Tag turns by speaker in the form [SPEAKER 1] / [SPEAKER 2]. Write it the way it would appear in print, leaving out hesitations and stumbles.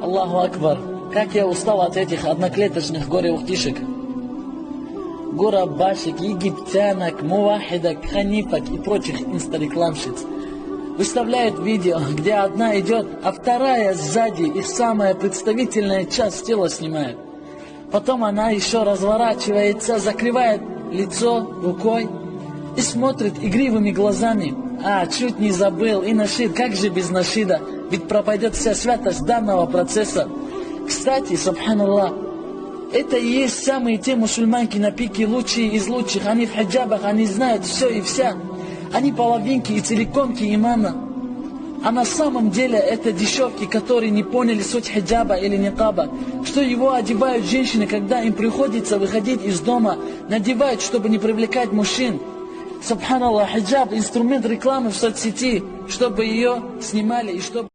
[SPEAKER 1] Аллаху Акбар. Как я устал от этих одноклеточных горе-ухтишек. Гора-башек, египтянок, мувахидок, ханифок и прочих инстарекламщиц. Выставляют видео, где одна идет, а вторая сзади их самая представительная часть тела снимает. Потом она еще разворачивается, закрывает лицо рукой и смотрит игривыми глазами. Чуть не забыл, и нашид, как же без нашида, ведь пропадет вся святость данного процесса. Кстати, субханаллах, это и есть самые те мусульманки на пике, лучшие из лучших. Они в хиджабах, они знают все и вся. Они половинки и целикомки имана. А на самом деле это дешевки, которые не поняли суть хиджаба или никаба. Что его одевают женщины, когда им приходится выходить из дома. Надевают, чтобы не привлекать мужчин. Субханаллах, хиджаб — инструмент рекламы в соцсети, чтобы ее снимали и чтобы...